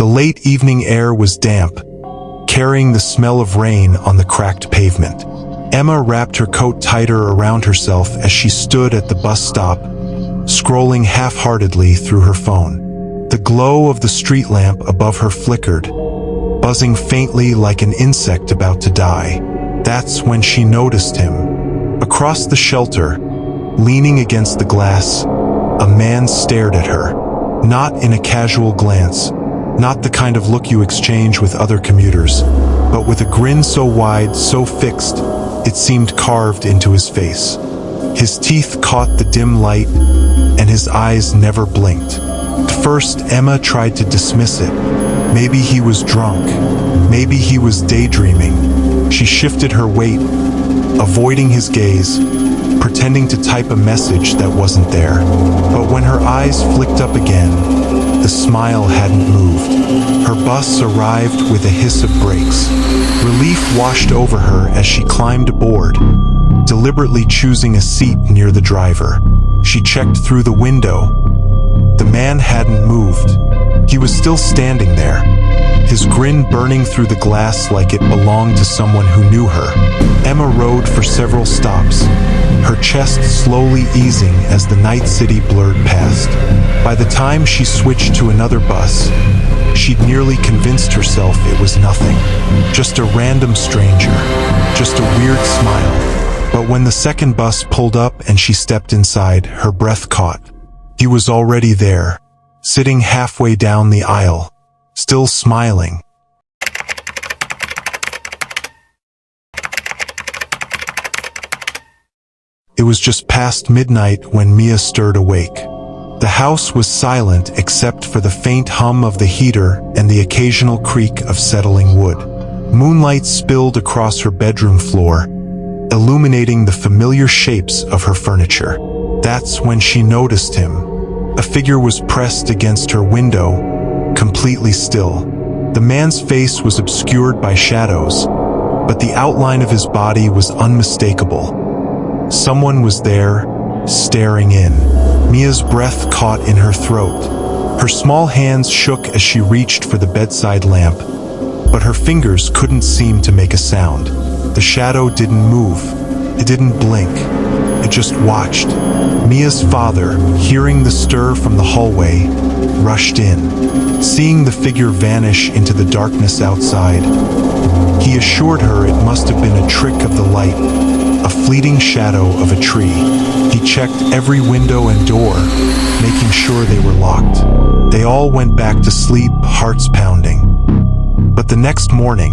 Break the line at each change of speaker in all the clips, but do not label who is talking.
The late evening air was damp, carrying the smell of rain on the cracked pavement. Emma wrapped her coat tighter around herself as she stood at the bus stop, scrolling half-heartedly through her phone. The glow of the street lamp above her flickered, buzzing faintly like an insect about to die. That's when she noticed him. Across the shelter, leaning against the glass, a man stared at her. Not in a casual glance, not the kind of look you exchange with other commuters, but with a grin so wide, so fixed, it seemed carved into his face. His teeth caught the dim light, and his eyes never blinked. At first, Emma tried to dismiss it. Maybe he was drunk. Maybe he was daydreaming. She shifted her weight, avoiding his gaze, pretending to type a message that wasn't there. But when her eyes flicked up again, the smile hadn't moved. Her bus arrived with a hiss of brakes. Relief washed over her as she climbed aboard, deliberately choosing a seat near the driver. She checked through the window. The man hadn't moved. He was still standing there, his grin burning through the glass like it belonged to someone who knew her. Emma rode for several stops, her chest slowly easing as the night city blurred past. By the time she switched to another bus, she'd nearly convinced herself it was nothing. Just a random stranger, just a weird smile. But when the second bus pulled up and she stepped inside, her breath caught. He was already there, sitting halfway down the aisle, still smiling. It was just past midnight when Mia stirred awake. The house was silent except for the faint hum of the heater and the occasional creak of settling wood. Moonlight spilled across her bedroom floor, illuminating the familiar shapes of her furniture. That's when she noticed him. A figure was pressed against her window, completely still. The man's face was obscured by shadows, but the outline of his body was unmistakable. Someone was there, staring in. Mia's breath caught in her throat. Her small hands shook as she reached for the bedside lamp, but her fingers couldn't seem to make a sound. The shadow didn't move. It didn't blink. It just watched. Mia's father, hearing the stir from the hallway, rushed in. Seeing the figure vanish into the darkness outside, he assured her it must have been a trick of the light, a fleeting shadow of a tree. He checked every window and door, making sure they were locked. They all went back to sleep, hearts pounding. But the next morning,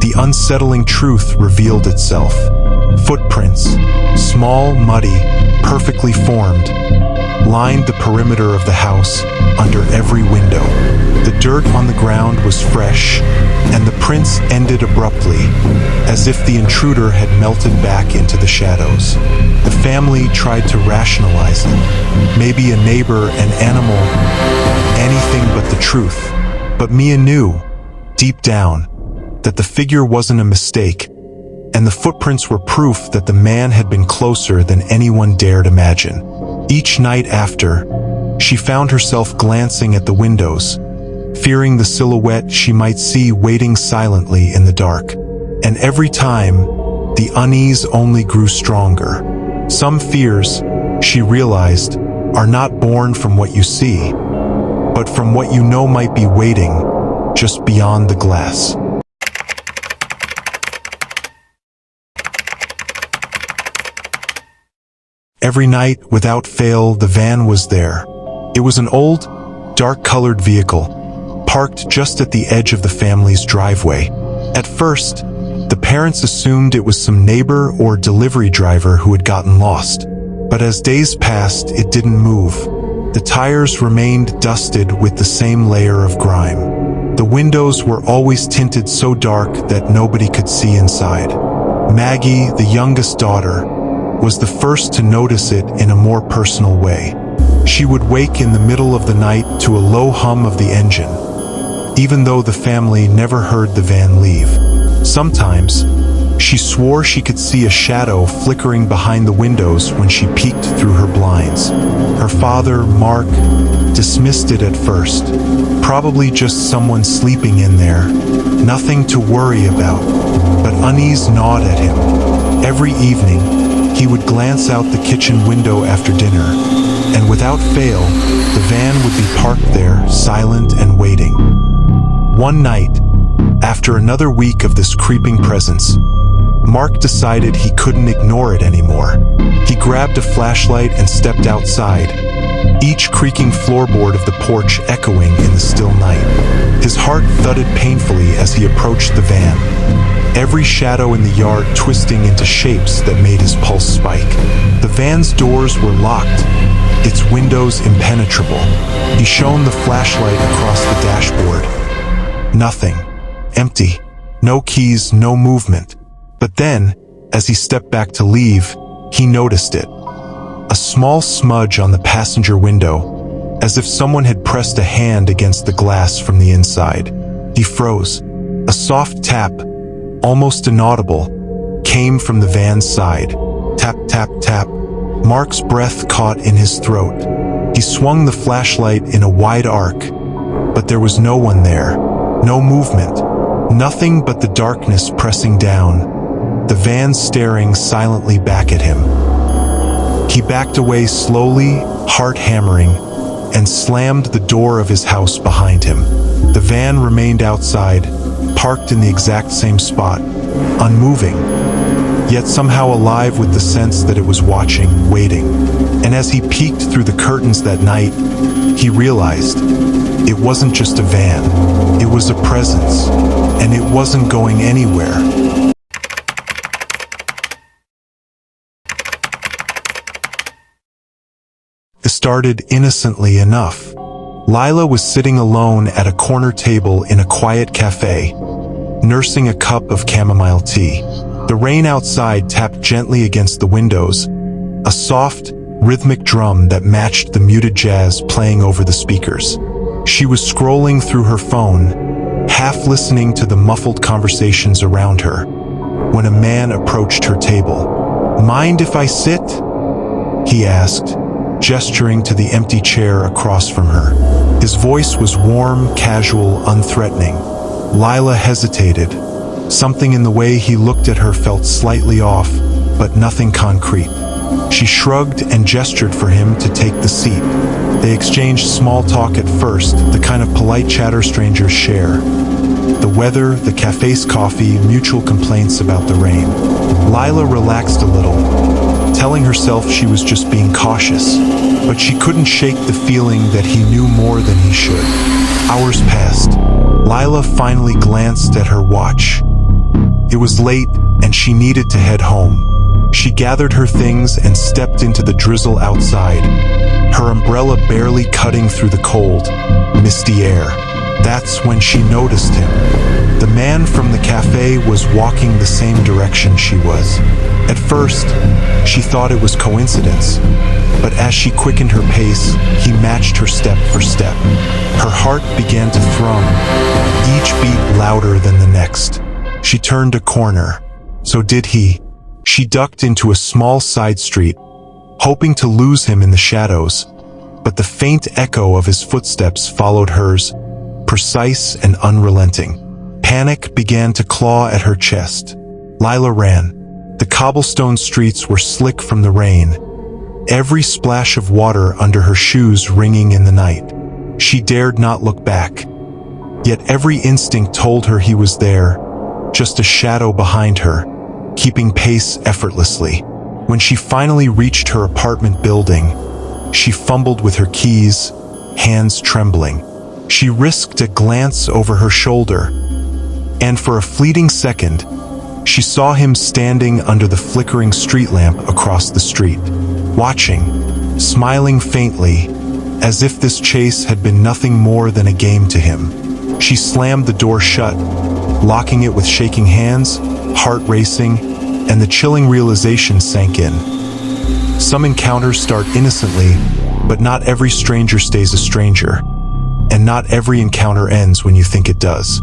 the unsettling truth revealed itself. Footprints, small, muddy, perfectly formed, lined the perimeter of the house under every window. The dirt on the ground was fresh, and the prints ended abruptly, as if the intruder had melted back into the shadows. The family tried to rationalize it. Maybe a neighbor, an animal, anything but the truth. But Mia knew, deep down, that the figure wasn't a mistake, and the footprints were proof that the man had been closer than anyone dared imagine. Each night after, she found herself glancing at the windows, fearing the silhouette she might see waiting silently in the dark. And every time, the unease only grew stronger. Some fears, she realized, are not born from what you see, but from what you know might be waiting just beyond the glass. Every night, without fail, the van was there. It was an old, dark-colored vehicle, parked just at the edge of the family's driveway. At first, the parents assumed it was some neighbor or delivery driver who had gotten lost. But as days passed, it didn't move. The tires remained dusted with the same layer of grime. The windows were always tinted so dark that nobody could see inside. Maggie, the youngest daughter, was the first to notice it in a more personal way. She would wake in the middle of the night to a low hum of the engine, even though the family never heard the van leave. Sometimes, she swore she could see a shadow flickering behind the windows when she peeked through her blinds. Her Her father, Mark, dismissed it at first. Probably just someone sleeping in there. Nothing to worry about. But unease gnawed at him. Every evening, he would glance out the kitchen window after dinner, and without fail, the van would be parked there, silent and waiting. One night, after another week of this creeping presence, Mark decided he couldn't ignore it anymore. He grabbed a flashlight and stepped outside, each creaking floorboard of the porch echoing in the still night. His heart thudded painfully as he approached the van, every shadow in the yard twisting into shapes that made his pulse spike. The van's doors were locked, its windows impenetrable. He shone the flashlight across the dashboard. Nothing. Empty. No keys, no movement. But then, as he stepped back to leave, he noticed it. A small smudge on the passenger window, as if someone had pressed a hand against the glass from the inside. He froze. A soft tap, almost inaudible, came from the van's side. Tap, tap, tap. Mark's breath caught in his throat. He swung the flashlight in a wide arc, but there was no one there. No movement. Nothing but the darkness pressing down. The van staring silently back at him. He backed away slowly, heart hammering, and slammed the door of his house behind him. The van remained outside, parked in the exact same spot, unmoving, yet somehow alive with the sense that it was watching, waiting. And as he peeked through the curtains that night, he realized it wasn't just a van, it was a presence, and it wasn't going anywhere. It started innocently enough. Lila was sitting alone at a corner table in a quiet cafe, nursing a cup of chamomile tea. The rain outside tapped gently against the windows, a soft, rhythmic drum that matched the muted jazz playing over the speakers. She was scrolling through her phone, half listening to the muffled conversations around her, when a man approached her table. "Mind if I sit?" he asked, gesturing to the empty chair across from her. His voice was warm, casual, unthreatening. Lila hesitated. Something in the way he looked at her felt slightly off, but nothing concrete. She shrugged and gestured for him to take the seat. They exchanged small talk at first, the kind of polite chatter strangers share. The weather, the cafe's coffee, mutual complaints about the rain. Lila relaxed a little, telling herself she was just being cautious, but she couldn't shake the feeling that he knew more than he should. Hours passed. Lila finally glanced at her watch. It was late, and she needed to head home. She gathered her things and stepped into the drizzle outside, her umbrella barely cutting through the cold, misty air. That's when she noticed him. The man from the cafe was walking the same direction she was. At first, she thought it was coincidence, but as she quickened her pace, he matched her step for step. Her heart began to thrum, each beat louder than the next. She turned a corner. So did he. She ducked into a small side street, hoping to lose him in the shadows, but the faint echo of his footsteps followed hers, precise and unrelenting. Panic began to claw at her chest. Lila ran. The cobblestone streets were slick from the rain, every splash of water under her shoes ringing in the night. She dared not look back, yet every instinct told her he was there, just a shadow behind her, keeping pace effortlessly. When she finally reached her apartment building, she fumbled with her keys, hands trembling. She risked a glance over her shoulder, and for a fleeting second, she saw him standing under the flickering street lamp across the street, watching, smiling faintly, as if this chase had been nothing more than a game to him. She slammed the door shut, locking it with shaking hands, heart racing, and the chilling realization sank in. Some encounters start innocently, but not every stranger stays a stranger, and not every encounter ends when you think it does.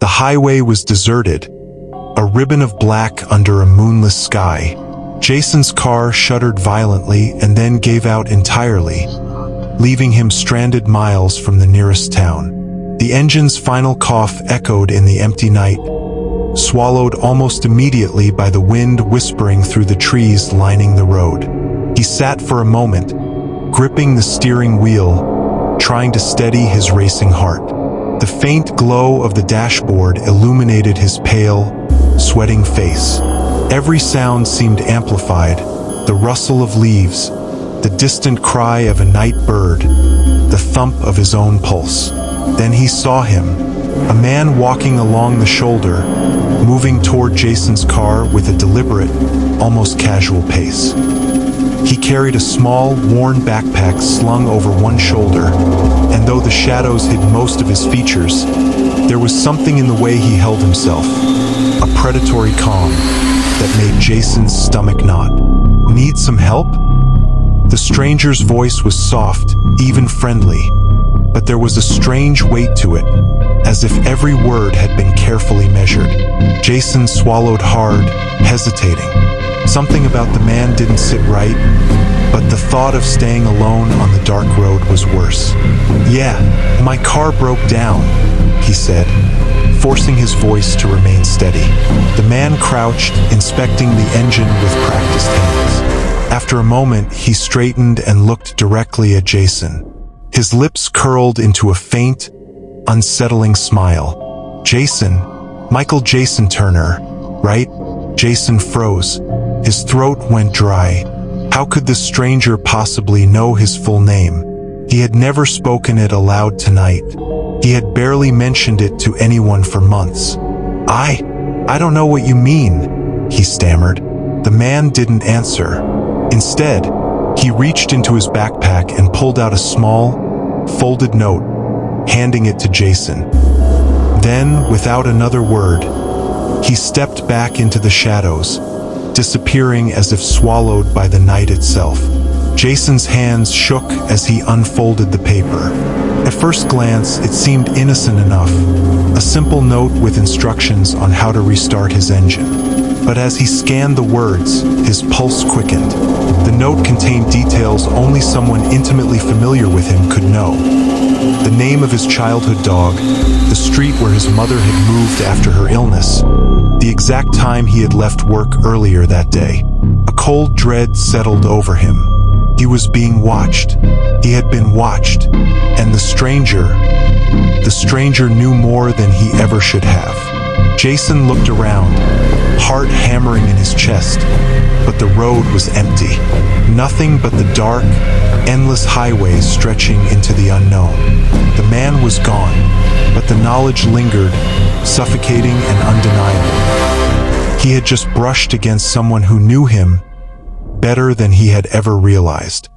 The highway was deserted, a a ribbon of black under a moonless sky. Jason's car shuddered violently and then gave out entirely, leaving him stranded miles from the nearest town. The engine's final cough echoed in the empty night, swallowed almost immediately by the wind whispering through the trees lining the road. He sat for a moment, gripping the steering wheel, trying to steady his racing heart. The faint glow of the dashboard illuminated his pale, sweating face. Every sound seemed amplified: the rustle of leaves, the distant cry of a night bird, the thump of his own pulse. Then he saw him, a man walking along the shoulder, moving toward Jason's car with a deliberate, almost casual pace. He carried a small, worn backpack slung over one shoulder, and though the shadows hid most of his features, there was something in the way he held himself, a predatory calm that made Jason's stomach knot. "Need some help?" The stranger's voice was soft, even friendly, but there was a strange weight to it, as if every word had been carefully measured. Jason swallowed hard, hesitating. Something about the man didn't sit right, but the thought of staying alone on the dark road was worse. "Yeah, my car broke down," he said, forcing his voice to remain steady. The man crouched, inspecting the engine with practiced hands. After a moment, he straightened and looked directly at Jason. His lips curled into a faint, unsettling smile. "Jason, Michael Jason Turner, right?" Jason froze. His throat went dry. How could this stranger possibly know his full name? He had never spoken it aloud tonight. He had barely mentioned it to anyone for months. I don't know what you mean," he stammered. The man didn't answer. Instead, he reached into his backpack and pulled out a small, folded note, handing it to Jason. Then, without another word, he stepped back into the shadows, disappearing as if swallowed by the night itself. Jason's hands shook as he unfolded the paper. At first glance, it seemed innocent enough, a simple note with instructions on how to restart his engine. But as he scanned the words, his pulse quickened. The note contained details only someone intimately familiar with him could know. The name of his childhood dog, the street where his mother had moved after her illness, the exact time he had left work earlier that day. A cold dread settled over him. He was being watched. He had been watched. And the stranger knew more than he ever should have. Jason looked around, heart hammering in his chest, but the road was empty. Nothing but the dark, endless highways stretching into the unknown. The man was gone, but the knowledge lingered, suffocating and undeniable. He had just brushed against someone who knew him better than he had ever realized.